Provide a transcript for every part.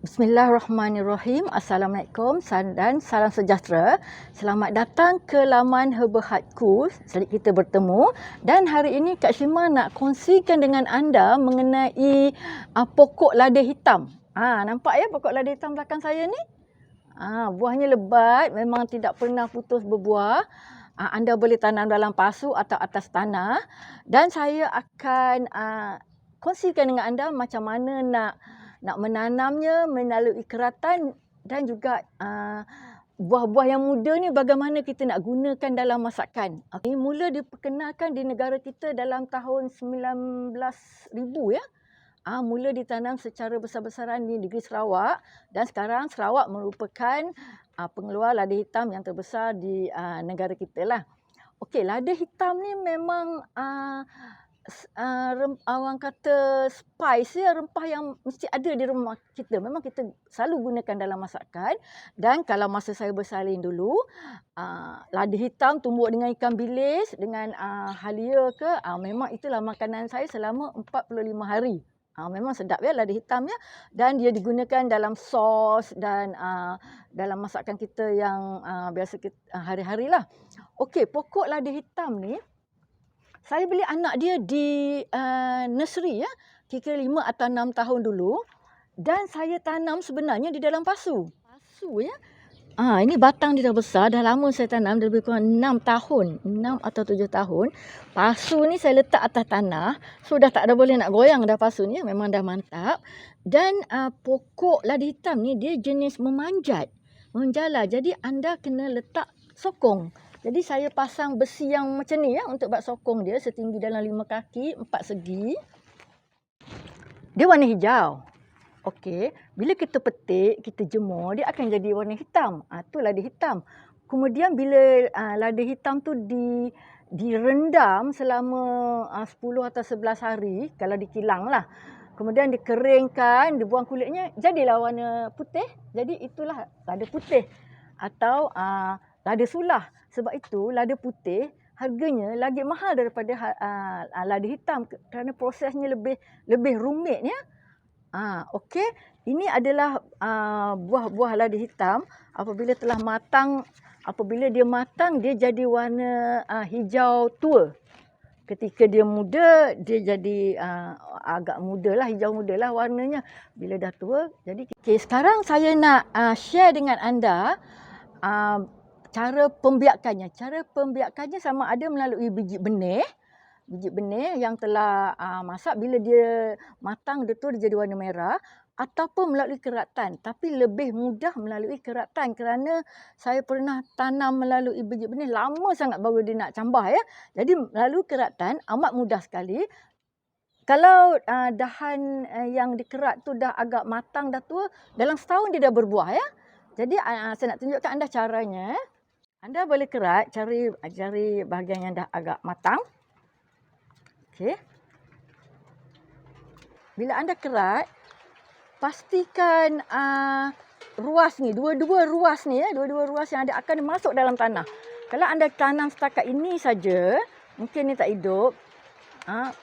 Bismillahirrahmanirrahim. Assalamualaikum dan salam sejahtera. Selamat datang ke laman Herba Heartku. Sedikit kita bertemu dan hari ini Kak Shima nak kongsikan dengan anda mengenai pokok lada hitam. Nampak ya pokok lada hitam belakang saya ni? Buahnya lebat, memang tidak pernah putus berbuah. Anda boleh tanam dalam pasu atau atas tanah dan saya akan kongsikan dengan anda macam mana nak menanamnya melalui keratan dan juga buah-buah yang muda ni bagaimana kita nak gunakan dalam masakan. Ini mula diperkenalkan di negara kita dalam tahun 19,000 ya. Mula ditanam secara besar-besaran di negeri Sarawak dan sekarang Sarawak merupakan pengeluar lada hitam yang terbesar di negara kita lah. Okey, lada hitam ni memang orang kata spice ya, rempah yang mesti ada di rumah kita. Memang kita selalu gunakan dalam masakan. Dan kalau masa saya bersalin dulu, lada hitam tumbuk dengan ikan bilis, dengan halia ke, memang itulah makanan saya selama 45 hari. Memang sedap ya lada hitam ya. Dan dia digunakan dalam sos dan dalam masakan kita yang biasa kita, hari-hari lah. Okey, pokok lada hitam ni, saya beli anak dia di nursery ya, kira 5 atau 6 tahun dulu. Dan saya tanam sebenarnya di dalam pasu. Pasu ya. Ini batang dia dah besar, dah lama saya tanam, dah lebih kurang 6 tahun. 6 atau 7 tahun. Pasu ni saya letak atas tanah. So dah tak ada boleh nak goyang dah pasu ni, memang dah mantap. Dan pokok lada hitam ni dia jenis memanjat. Menjala. Jadi anda kena letak sokong. Jadi saya pasang besi yang macam ni ya untuk buat sokong dia setinggi dalam 5 kaki, 4 segi. Dia warna hijau. Okey, bila kita petik, kita jemur, dia akan jadi warna hitam. Tu lada hitam. Kemudian bila lada hitam tu direndam selama 10 atau 11 hari, kalau dikilang lah. Kemudian dikeringkan, dibuang kulitnya, jadilah warna putih. Jadi itulah lada putih atau lada sulah. Sebab itu lada putih harganya lagi mahal daripada lada hitam kerana prosesnya lebih rumit ya. Okey, ini adalah buah-buah lada hitam. Apabila dia matang dia jadi warna hijau tua. Ketika dia muda dia jadi agak muda lah, hijau muda lah warnanya. Bila dah tua jadi sekarang saya nak share dengan anda cara pembiakannya. Cara pembiakannya sama ada melalui biji benih yang telah masak, bila dia matang dia jadi warna merah, ataupun melalui keratan. Tapi lebih mudah melalui keratan kerana saya pernah tanam melalui biji benih lama sangat baru dia nak cambah ya. Jadi melalui keratan amat mudah sekali. Kalau dahan yang dikerat tu dah agak matang, dah tua, dalam setahun dia dah berbuah ya. Jadi saya nak tunjukkan anda caranya. Anda boleh kerat, cari bahagian yang dah agak matang. Okey. Bila anda kerat, pastikan ruas ni, dua-dua ruas ni ya, dua-dua ruas yang ada akan masuk dalam tanah. Kalau anda tanam setakat ini saja, mungkin ni tak hidup.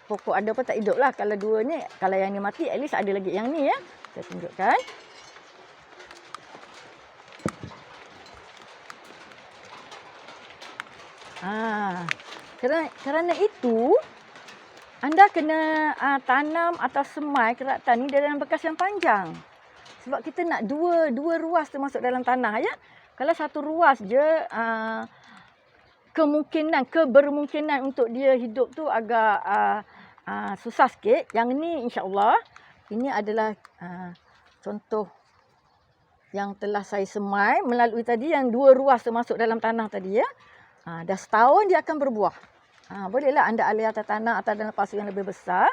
Pokok ada pun tak hidup lah. Kalau dua ni, kalau yang ni mati, at least ada lagi yang ni ya. Saya tunjukkan. Kerana itu anda kena tanam atau semai keratan ni dalam bekas yang panjang. Sebab kita nak dua ruas tu masuk dalam tanah ya. Kalau satu ruas je kebermungkinan untuk dia hidup tu agak susah sikit. Yang ni insya-Allah ini adalah contoh yang telah saya semai melalui tadi yang dua ruas tu masuk dalam tanah tadi ya. Dah setahun dia akan berbuah. Bolehlah anda alih atas tanah atau dalam pasu yang lebih besar.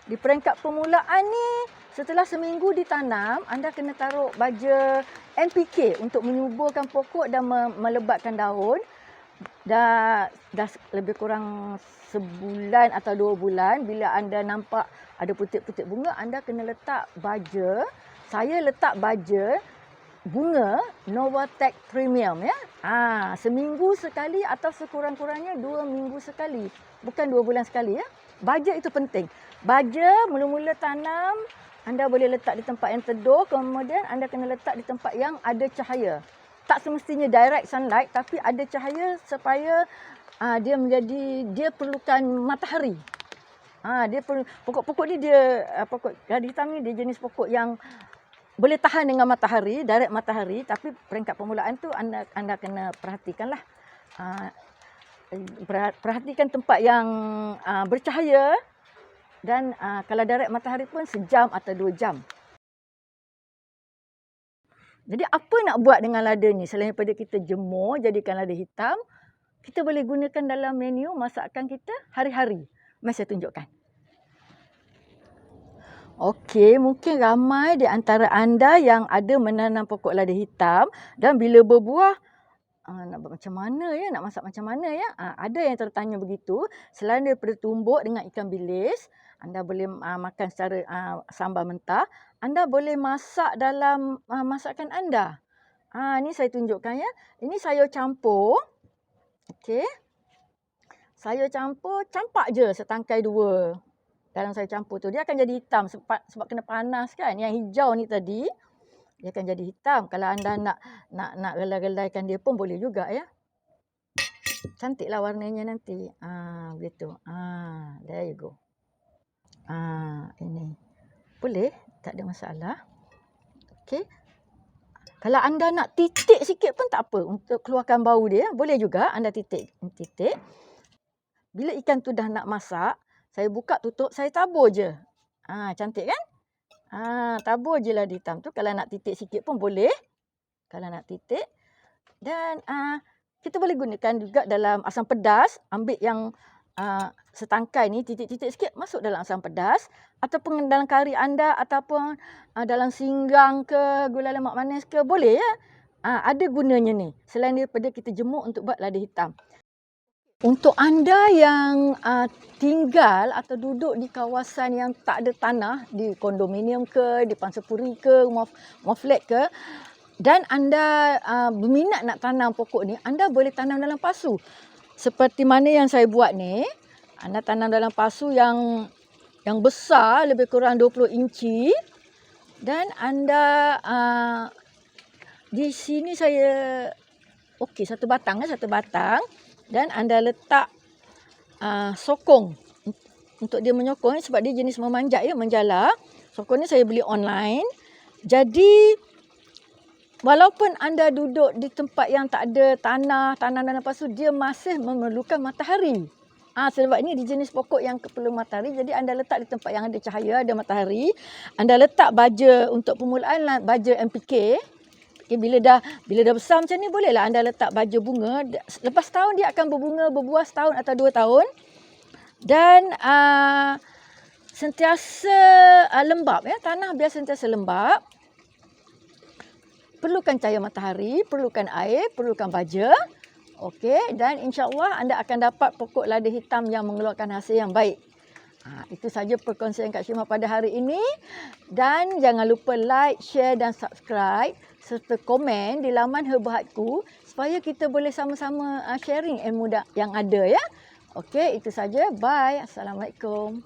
Di peringkat permulaan ni, setelah seminggu ditanam, anda kena taruh baja NPK untuk menyuburkan pokok dan melebatkan daun. Dah lebih kurang sebulan atau 2 bulan, bila anda nampak ada putik-putik bunga, anda kena letak baja. Saya letak baja bunga Novatec Premium ya. Seminggu sekali atau sekurang-kurangnya 2 minggu sekali. Bukan 2 bulan sekali ya. Baja itu penting. Baja mula-mula tanam anda boleh letak di tempat yang teduh, kemudian anda kena letak di tempat yang ada cahaya. Tak semestinya direct sunlight, tapi ada cahaya supaya dia perlukan matahari. Dia perlu, pokok-pokok ni pokok lada hitam ni dia jenis pokok yang boleh tahan dengan matahari, direct matahari, tapi peringkat permulaan tu anda kena perhatikanlah. Perhatikan tempat yang bercahaya dan kalau direct matahari pun sejam atau 2 jam. Jadi apa nak buat dengan lada ni selain daripada kita jemur jadikan lada hitam, kita boleh gunakan dalam menu masakan kita hari-hari. Mari saya tunjukkan. Okey, mungkin ramai di antara anda yang ada menanam pokok lada hitam dan bila berbuah, nak buat macam mana ya, nak masak macam mana ya. Ada yang tertanya begitu. Selain daripada tumbuk dengan ikan bilis, anda boleh makan secara sambal mentah, anda boleh masak dalam masakan anda. Ni saya tunjukkan ya. Ini sayur campur. Okey. Sayur campur, campak je setangkai 2 dalam sayur campur tu. Dia akan jadi hitam sebab kena panas kan. Yang hijau ni tadi dia akan jadi hitam. Kalau anda nak gelai-gelaikan dia pun boleh juga ya. Cantiklah warnanya nanti. Begitu. There you go. Ini. Boleh, tak ada masalah. Okey. Kalau anda nak titik sikit pun tak apa untuk keluarkan bau dia, boleh juga anda titik. Bila ikan tu dah nak masak, saya buka tutup, saya tabur je. Cantik kan? Tabur je lada hitam tu. Kalau nak titik sikit pun boleh. Kalau nak titik. Dan kita boleh gunakan juga dalam asam pedas. Ambil yang setangkai ni, titik-titik sikit, masuk dalam asam pedas. Ataupun dalam kari anda, ataupun dalam singgang ke, gula lemak manis ke, boleh ya. Ada gunanya ni. Selain daripada kita jemur untuk buat lada hitam. Untuk anda yang tinggal atau duduk di kawasan yang tak ada tanah, di kondominium ke, di pansapuri ke, rumah flat ke, dan anda berminat nak tanam pokok ni, anda boleh tanam dalam pasu. Seperti mana yang saya buat ni, anda tanam dalam pasu yang besar, lebih kurang 20 inci. Dan anda di sini saya satu batang. Dan anda letak sokong untuk dia menyokong sebab dia jenis memanjat ya, menjala. Sokong ni saya beli online. Jadi walaupun anda duduk di tempat yang tak ada tanam dalam pasu, dia masih memerlukan matahari. Sebab ini dia jenis pokok yang perlu matahari. Jadi anda letak di tempat yang ada cahaya, ada matahari. Anda letak baja untuk permulaan, baja NPK. Bila dah besar macam ni, bolehlah anda letak baja bunga. Lepas tahun dia akan berbunga, berbuah setahun atau 2 tahun. Dan sentiasa lembap ya, tanah biar sentiasa lembap. Perlukan cahaya matahari, perlukan air, perlukan baja. Okey, dan insya-Allah anda akan dapat pokok lada hitam yang mengeluarkan hasil yang baik. Itu saja perkongsian Kak Syimah pada hari ini. Dan jangan lupa like, share dan subscribe serta komen di laman Herbahatku supaya kita boleh sama-sama sharing ilmu yang ada ya. Okey, itu saja. Bye. Assalamualaikum.